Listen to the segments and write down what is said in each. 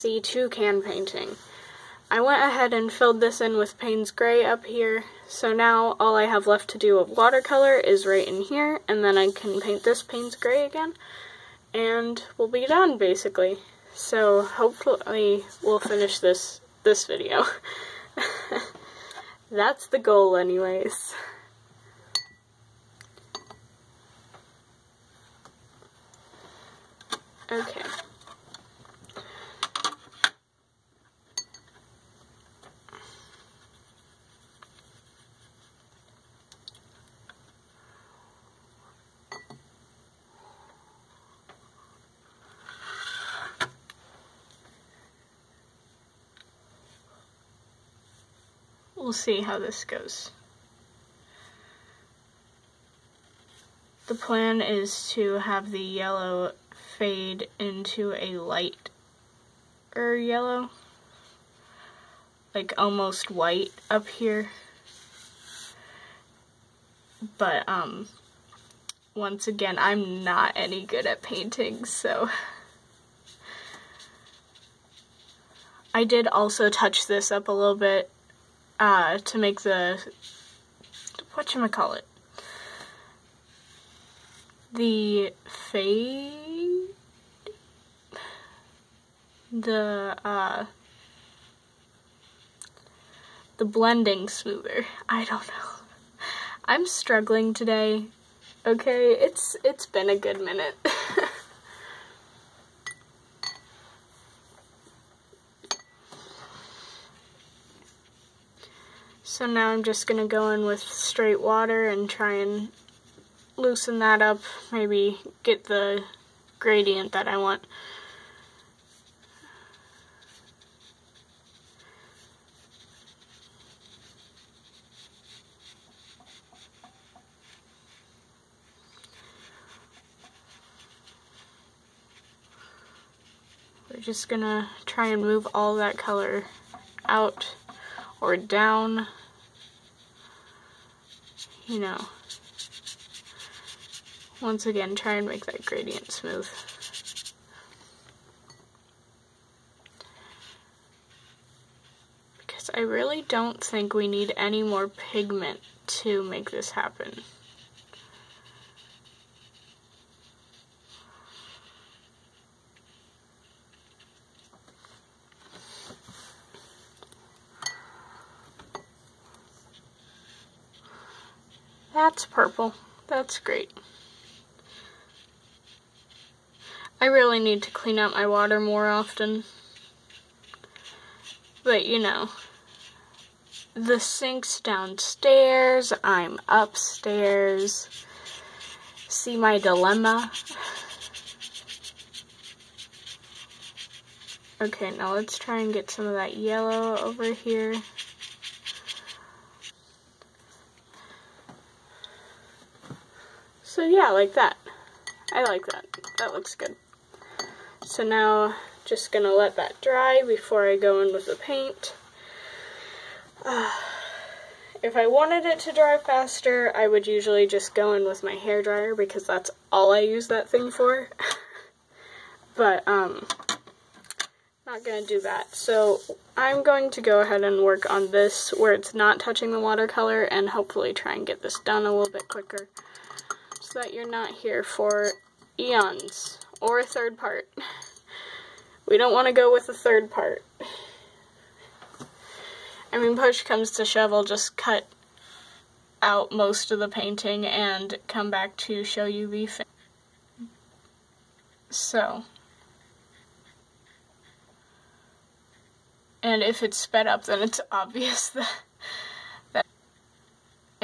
The Toucan painting. I went ahead and filled this in with Payne's Gray up here, so now all I have left to do with watercolor is right in here, and then I can paint this Payne's Gray again, and we'll be done, basically. So hopefully we'll finish this video. That's the goal anyways. Okay. We'll see how this goes. The plan is to have the yellow fade into a lighter yellow, like almost white up here. But once again, I'm not any good at painting, so I did also touch this up a little bit to make the, whatchamacallit, the fade, the blending smoother. I don't know. I'm struggling today. Okay, it's been a good minute. So now I'm just gonna go in with straight water and try and loosen that up, maybe get the gradient that I want. We're just gonna try and move all that color out or down, you know. Once again, try and make that gradient smooth. Because I really don't think we need any more pigment to make this happen. That's purple. That's great. I really need to clean out my water more often. But you know, the sink's downstairs, I'm upstairs. See my dilemma? Okay, now let's try and get some of that yellow over here. So yeah, like that. I like that. That looks good. So now, just gonna let that dry before I go in with the paint. If I wanted it to dry faster, I would usually just go in with my hairdryer because that's all I use that thing for. But, not gonna do that. So, I'm going to go ahead and work on this where it's not touching the watercolor and hopefully try and get this done a little bit quicker so that you're not here for eons or a third part. We don't want to go with a third part. I mean, push comes to shove, I'll just cut out most of the painting and come back to show you the fin. So, and if it's sped up, then it's obvious that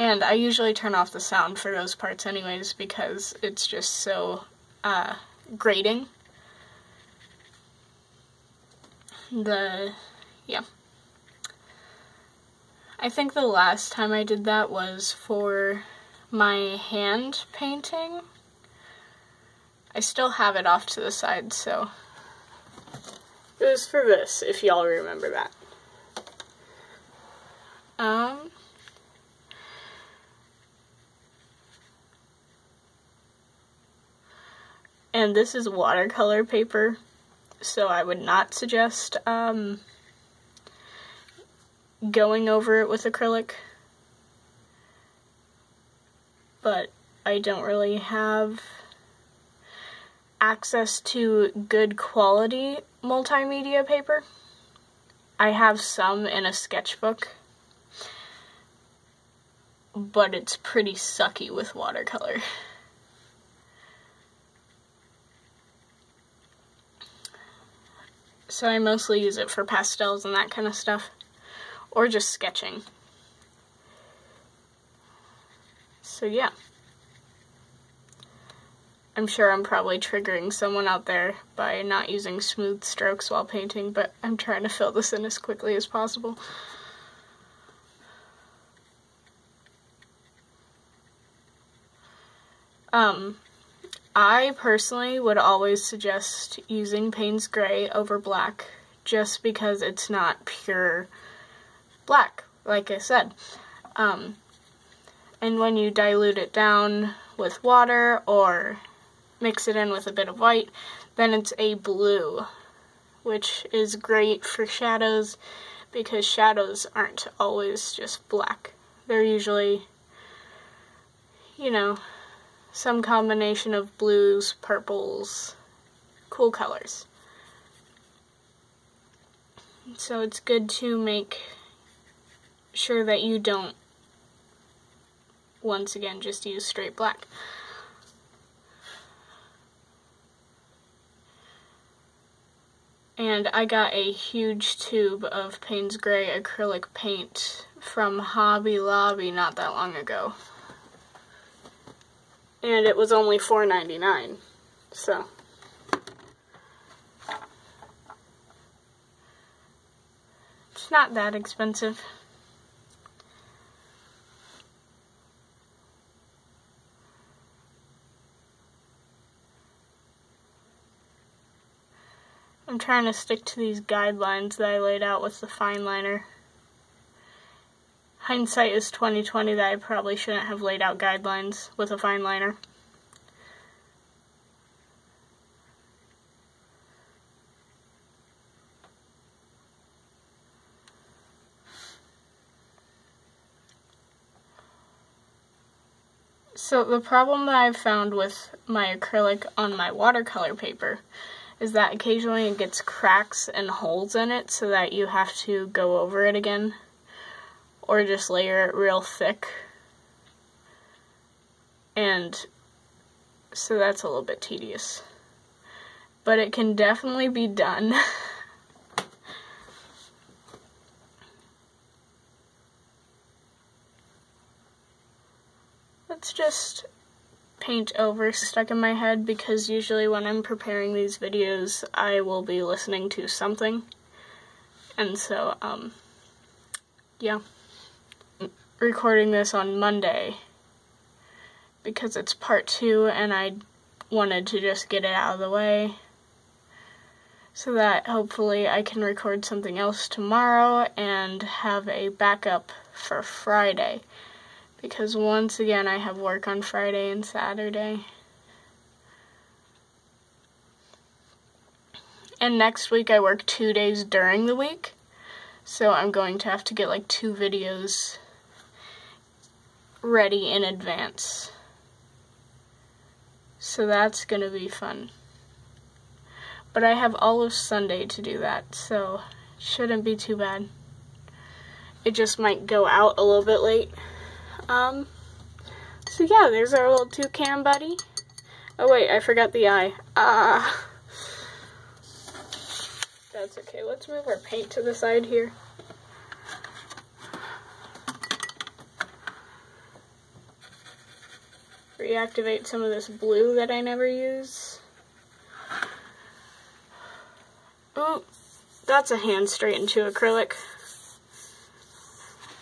and I usually turn off the sound for those parts anyways because it's just so grating. Yeah. I think the last time I did that was for my hand painting. I still have it off to the side, so it was for this, if y'all remember that. And this is watercolor paper. so I would not suggest going over it with acrylic. But I don't really have access to good quality multimedia paper. I have some in a sketchbook, but it's pretty sucky with watercolor. So I mostly use it for pastels and that kind of stuff, or just sketching. So yeah. I'm sure I'm probably triggering someone out there by not using smooth strokes while painting, but I'm trying to fill this in as quickly as possible. I personally would always suggest using Payne's Gray over black, just because it's not pure black, like I said. And when you dilute it down with water or mix it in with a bit of white, then it's a blue, which is great for shadows because shadows aren't always just black. They're usually, you know, some combination of blues, purples, cool colors. So it's good to make sure that you don't, once again, just use straight black. And I got a huge tube of Payne's Gray acrylic paint from Hobby Lobby not that long ago. And it was only $4.99, so. It's not that expensive. I'm trying to stick to these guidelines that I laid out with the fine liner. Hindsight is 20/20 that I probably shouldn't have laid out guidelines with a fine liner. So the problem that I've found with my acrylic on my watercolor paper is that occasionally it gets cracks and holes in it so that you have to go over it again or just layer it real thick. And so that's a little bit tedious. But it can definitely be done. Let's just paint over stuck in my head, because usually when I'm preparing these videos I will be listening to something, and so yeah, recording this on Monday because it's part 2 and I wanted to just get it out of the way so that hopefully I can record something else tomorrow and have a backup for Friday. Because once again, I have work on Friday and Saturday. And next week I work 2 days during the week. So I'm going to have to get like 2 videos ready in advance. So that's going to be fun. But I have all of Sunday to do that, so it shouldn't be too bad. It just might go out a little bit late. So yeah, there's our little toucan buddy. Oh wait, I forgot the eye. That's okay. Let's move our paint to the side here. Reactivate some of this blue that I never use. Ooh, that's a hand straight into acrylic.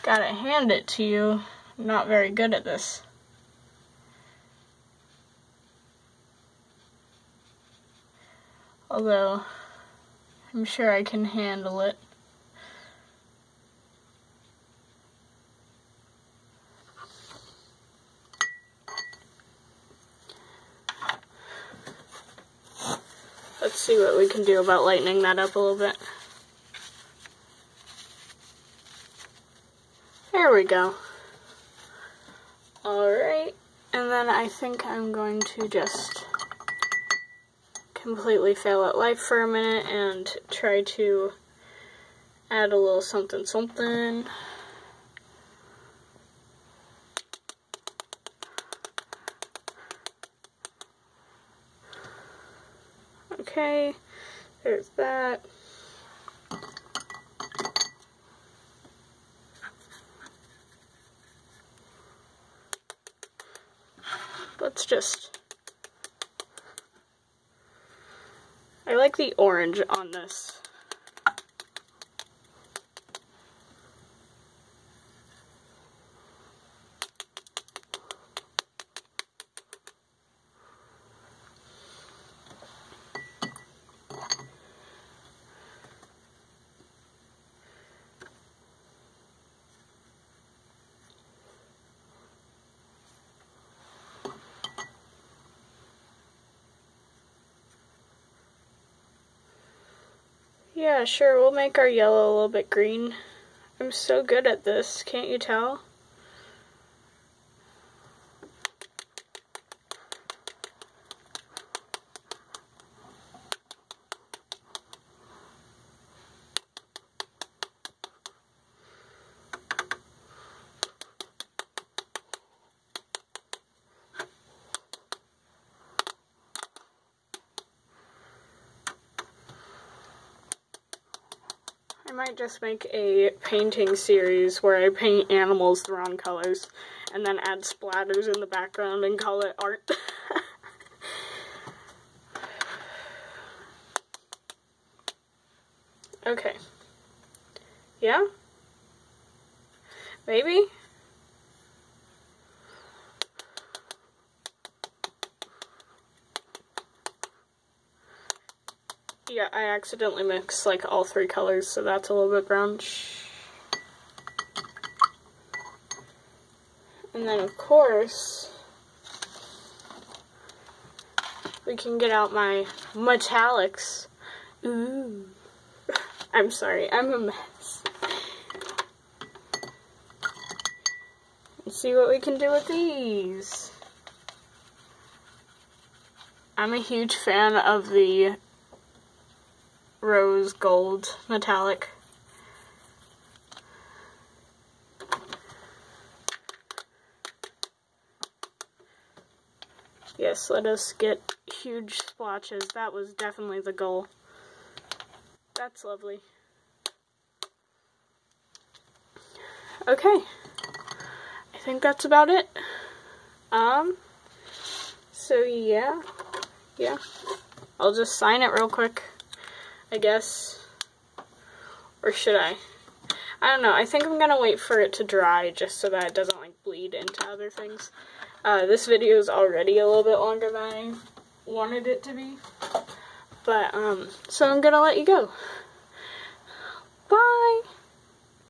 Gotta hand it to you. I'm not very good at this. Although, I'm sure I can handle it. Let's see see what we can do about lightening that up a little bit. There we go. Alright, and then I think I'm going to just completely fail at life for a minute and try to add a little something something. Okay, there's that. Let's just... I like the orange on this. Yeah, sure, we'll make our yellow a little bit green. I'm so good at this, can't you tell? I might just make a painting series where I paint animals the wrong colors and then add splatters in the background and call it art. Okay. Yeah? Maybe? Yeah, I accidentally mixed like all three colors, so that's a little bit brown. And then of course, we can get out my metallics. Ooh. I'm sorry, I'm a mess. Let's see what we can do with these. I'm a huge fan of the rose gold metallic. Yes, let us get huge splotches. That was definitely the goal. That's lovely. Okay. I think that's about it. So yeah. I'll just sign it real quick, I guess. Or should I? I don't know. I think I'm gonna wait for it to dry just so that it doesn't like bleed into other things. This video is already a little bit longer than I wanted it to be. But, so I'm gonna let you go. Bye!